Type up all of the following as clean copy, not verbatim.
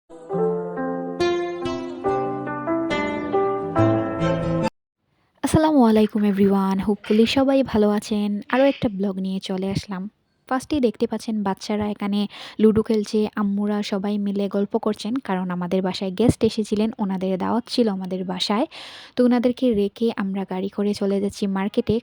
আসসালামু আলাইকুম everyone, hopefully সবাই ভালো আছেন। আরও একটা ব্লগ নিয়ে চলে আসলাম। ফার্স্টেই দেখতে পাচ্ছেন বাচ্চারা এখানে লুডো খেলছে, আম্মুরা সবাই মিলে গল্প করছেন, কারণ আমাদের বাসায় গেস্ট এসেছিলেন, ওনাদের দাওয়াত ছিল আমাদের বাসায়। তো ওনাদেরকে রেখে আমরা গাড়ি করে চলে যাচ্ছি মার্কেটে।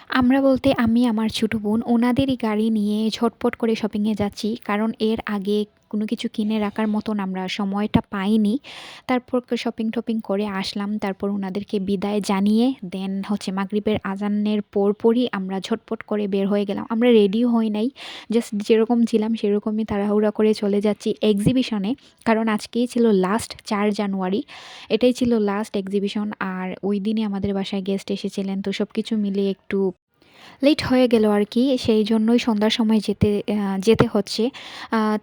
আমরা বলতে আমি, আমার ছোটো বোন, ওনাদেরই গাড়ি নিয়ে ঝটপট করে শপিংয়ে যাচ্ছি, কারণ এর আগে কোনো কিছু কিনে রাখার মতন আমরা সময়টা পাইনি। তারপর শপিং-টপিং করে আসলাম। তারপর ওনাদেরকে বিদায় জানিয়ে দেন হচ্ছে মাগরিবের আজানের পরপরই আমরা ঝটপট করে বের হয়ে গেলাম। আমরা রেডিও হই নাই। জাস্ট যেরকম ছিলাম সেরকমই তাড়াহুড়া করে চলে যাচ্ছি এক্সিবিশনে। কারণ আজকেই ছিল লাস্ট ৪ জানুয়ারি। এটাই ছিল লাস্ট এক্সিবিশন। আর ওইদিনই আমাদের বাসায় গেস্ট এসেছিলেন। তো সবকিছু মিলিয়ে একটু লেট হয়ে গেল আরকি। সেইজন্যই সন্ধ্যার সময় যেতে হচ্ছে।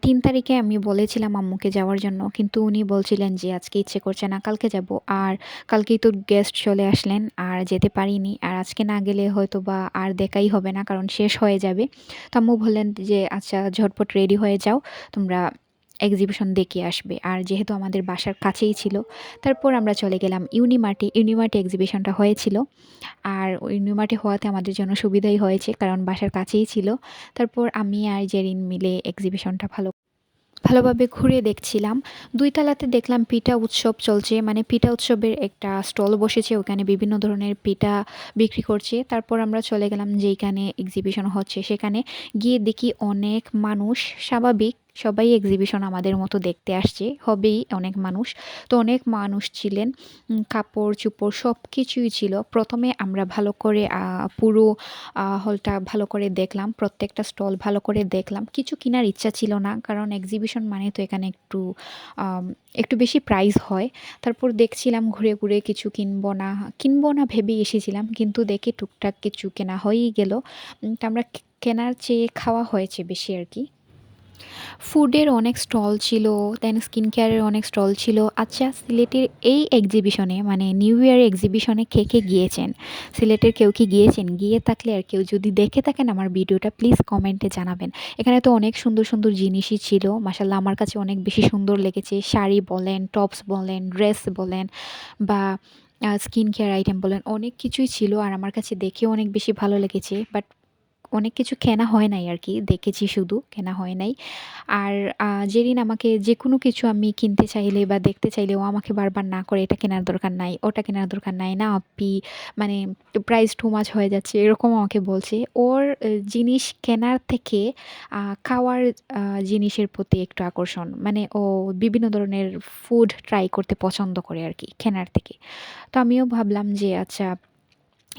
৩ তারিখে আমি বলেছিলাম আম্মুকে যাওয়ার জন্য। কিন্তু উনি বলছিলেন যে, "আজকে ইচ্ছে করছে না, কালকে যাবো।" আর কালকেই তো গেস্ট চলে আসলেন। আর যেতে পারিনি। আর আজকে না গেলে হয়তোবা আর দেখাই হবে না, কারণ শেষ হয়ে যাবে। তো আম্মু বললেন যে, "আচ্ছা ঝটপট রেডি হয়ে যাও। তোমরা এক্সিবিশন দেখে আসবে।" আর যেহেতু আমাদের বাসার কাছেই ছিল, তারপর আমরা চলে গেলাম ইউনিমার্টে। ইউনিমার্টে এক্সিবিশনটা হয়েছিল। আর ওই নিউমার্টে হওয়াতে আমাদের জন্য সুবিধাই হয়েছে, কারণ বাসার কাছেই ছিল। তারপর আমি আর জেরিন মিলে এক্সিবিশনটা ভালোভাবে ঘুরে দেখছিলাম। ২ তলাতে দেখলাম পিঠা উৎসব চলছে। মানে পিঠা উৎসবের একটা স্টল বসেছে, ওখানে বিভিন্ন ধরনের পিঠা বিক্রি করছে। তারপর আমরা চলে গেলাম যেইখানে এক্সিবিশন হচ্ছে সেখানে। গিয়ে দেখি অনেক মানুষ, স্বাভাবিক সবাই এক্সিবিশন আমাদের মতো দেখতে আসছে, হবেই অনেক মানুষ। তো অনেক মানুষ ছিলেন। কাপড়-চোপড় সবকিছুই ছিল। ১ম এ আমরা ভালো করে পুরো হলটা ভালো করে দেখলাম। প্রত্যেকটা স্টল ভালো করে দেখলাম। কিছু কিনার ইচ্ছা ছিল না। কারণ এক্সিবিশন মানে তো এখানে আম একটু বেশি প্রাইস হয়। তারপর দেখছিলাম ঘুরে কিছু কিনবো না ভেবেই এসেছিলাম। কিন্তু দেখি টুকটাক কিছু কেনা হয়েই গেল। তো আমরা কেনার চেয়ে খাওয়া হয়েছে বেশি আরকি। ফুডের অনেক স্টল ছিল, দেন স্কিন কেয়ারের অনেক স্টল ছিল। আচ্ছা, সিলেটের এই এক্সিবিশনে মানে নিউ ইয়ার এক্সিবিশনে কে গিয়েছেন? সিলেটের কেউ কি গিয়েছেন? গিয়ে থাকলে আর কেউ যদি দেখে থাকেন আমার ভিডিওটা প্লিজ কমেন্টে জানাবেন। এখানে তো অনেক সুন্দর জিনিসই ছিল। মাশাআল্লাহ আমার কাছে অনেক বেশি সুন্দর লেগেছে। শাড়ি বলেন, টপস বলেন, ড্রেস বলেন বা স্কিন কেয়ার আইটেম বলেন, অনেক কিছুই ছিল। আর আমার কাছে দেখেও অনেক বেশি ভালো লেগেছে। বাট অনেক কিছু কেনা হয় নাই আরকি। দেখেছি শুধু, কেনা হয় নাই। আর জেরিন আমাকে যেকোনো কিছু আমি কিনতে চাইলে বা দেখতে চাইলে ও আমাকে বারবার না করে, "এটা কেনার দরকার নাই, ওটা কেনার দরকার নাই। না আপ্পি, মানে প্রাইস টু মাচ হয়ে যাচ্ছে।" এরকম আমাকে বলছে। ওর জিনিস কেনার থেকে খাওয়ার আ জিনিসের প্রতি একটু আকর্ষণ। মানে ও বিভিন্ন ধরনের ফুড ট্রাই করতে পছন্দ করে আরকি, কেনার থেকে। তো আমিও ভাবলাম যে আচ্ছা,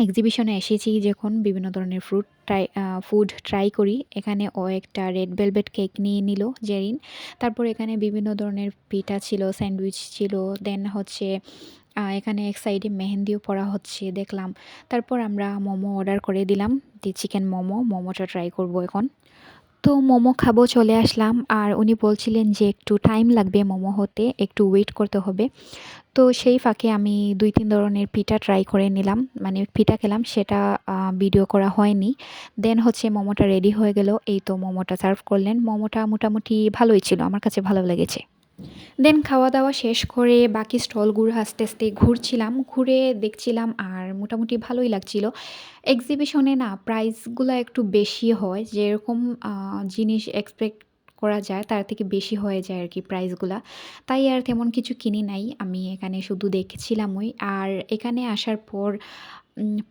এক্সিবিশনে এসেছি যখন বিভিন্ন ধরনের ফুড ট্রাই করি। এখানে ও একটা রেড ভেলভেট কেক নিয়ে নিল জেরিন। তারপর এখানে বিভিন্ন ধরনের পিঠা ছিল, স্যান্ডউইচ ছিল। দেন হচ্ছে এখানে এক সাইডে মেহেন্দিও পড়া হচ্ছে দেখলাম। তারপর আমরা মোমো অর্ডার করে দিলাম। চিকেন মোমো, মোমোটা ট্রাই করব এখন। তো মোমো খাবো চলে আসলাম। আর উনি বলছিলেন যে একটু টাইম লাগবে মোমো হতে, একটু ওয়েট করতে হবে। তো সেই ফাঁকে আমি ২-৩ ধরনের পিঠা ট্রাই করে নিলাম। মানে পিঠা খেলাম, সেটা ভিডিও করা হয়নি। দেন হচ্ছে মোমোটা রেডি হয়ে গেল। এই তো মোমোটা সার্ভ করলেন। মোমোটা মোটামুটি ভালোই ছিল। আমার কাছে ভালো লেগেছে। দেন খাওয়া-দাওয়া শেষ করে বাকি স্টলগুলো আস্তে ঘুরছিলাম। ঘুরে দেখছিলাম আর মোটামুটি ভালোই লাগছিল। এক্সিবিশনে না প্রাইসগুলা একটু বেশি হয়। যেরকম আ জিনিস এক্সপেক্ট করা যায় তার থেকে বেশি হয়ে যায় আরকি প্রাইসগুলা। তাই আর তেমন কিছু কিনি নাই। আমি এখানে শুধু দেখছিলামই। আর এখানে আসার পর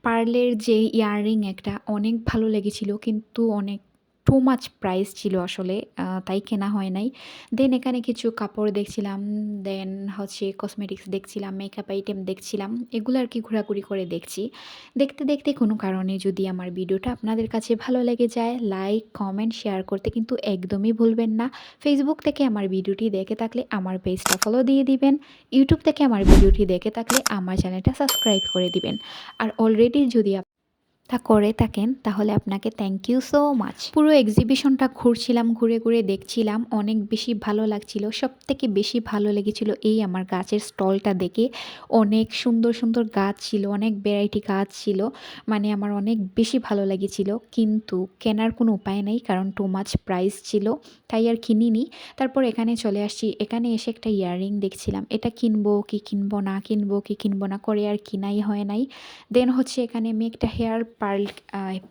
পার্লের যে ইয়াররিং একটা অনেক ভালো লেগেছিল, কিন্তু অনেক টু মাচ প্রাইস ছিল আসলে। তাই কেনা হয় নাই। দেন এখানে কিছু কাপড় দেখছিলাম, দেন হচ্ছে কসমেটিক্স দেখছিলাম, মেকআপ আইটেম দেখছিলাম। এগুলো আরকি ঘোরাঘুরি করে দেখছি। দেখতে কোনো কারণে যদি আমার ভিডিওটা আপনাদের কাছে ভালো লেগে যায়, লাইক, কমেন্ট, শেয়ার করতে কিন্তু একদমই ভুলবেন না। ফেসবুক থেকে আমার ভিডিওটি দেখে থাকলে আমার পেজটা ফলো দিয়ে দিবেন। ইউটিউব থেকে আমার ভিডিওটি দেখে থাকলে আমার চ্যানেলটা সাবস্ক্রাইব করে দিবেন। আর অলরেডি যদি করে থাকেন তাহলে আপনাকে থ্যাংক ইউ সো মাচ। পুরো এক্সিবিশনটা ঘুরছিলাম, ঘুরে ঘুরে দেখছিলাম, অনেক বেশি ভালো লাগছিল। সবথেকে বেশি ভালো লেগেছিল এই আমার গাছের স্টলটা দেখে। অনেক সুন্দর সুন্দর গাছ ছিল, অনেক ভ্যারাইটি গাছ ছিল, মানে আমার অনেক বেশি ভালো লেগেছিল। কিন্তু কেনার কোনো উপায় নেই, কারণ টু মাচ প্রাইস ছিল, তাই আর কিনিনি। তারপর এখানে চলে আসছি, এখানে এসে একটা ইয়াররিং দেখছিলাম, এটা কিনবো কি কিনবো না, কিনবো কি কিনবো না করে আর কিনাই হয় নাই। দেন হচ্ছে এখানে আমি একটা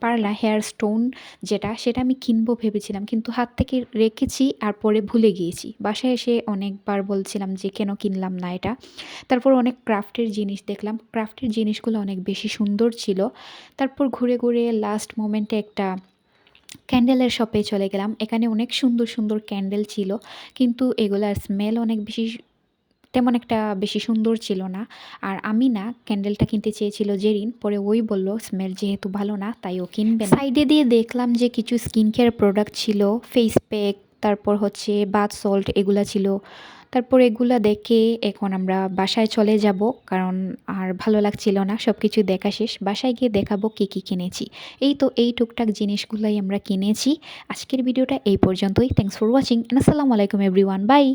পার্লা হেয়ার স্টোন, সেটা আমি কিনবো ভেবেছিলাম, কিন্তু হাত থেকে রেখেছি আর পরে ভুলে গিয়েছি। বাসায় এসে অনেকবার বলছিলাম যে কেন কিনলাম না এটা। তারপর অনেক ক্রাফটের জিনিস দেখলাম, ক্রাফটের জিনিসগুলো অনেক বেশি সুন্দর ছিল। তারপর ঘুরে ঘুরে লাস্ট মোমেন্টে একটা ক্যান্ডেলের শপে চলে গেলাম। এখানে অনেক সুন্দর সুন্দর ক্যান্ডেল ছিল, কিন্তু এগুলার স্মেল অনেক বেশি, তেমন একটা বেশি সুন্দর ছিল না। আর আমি না, ক্যান্ডেলটা কিনতে চেয়েছিল জেরিন, পরে ওই বলল স্মেল যেহেতু ভালো না তাই ও কিনবে না। সাইডে দিয়ে দেখলাম যে কিছু স্কিন কেয়ার প্রোডাক্ট ছিল, ফেস প্যাক, তারপর হচ্ছে বাথ সল্ট, এগুলা ছিল। তারপর এগুলা দেখে এখন আমরা বাসায় চলে যাব, কারণ আর ভালো লাগছিল না। সব কিছু দেখা শেষ, বাসায় গিয়ে দেখাবো কী কী কিনেছি। এই তো এই টুকটাক জিনিসগুলাই আমরা কিনেছি। আজকের ভিডিওটা এই পর্যন্তই। থ্যাংকস ফর ওয়াচিং, আসসালামু আলাইকুম এভরিওয়ান, বাই।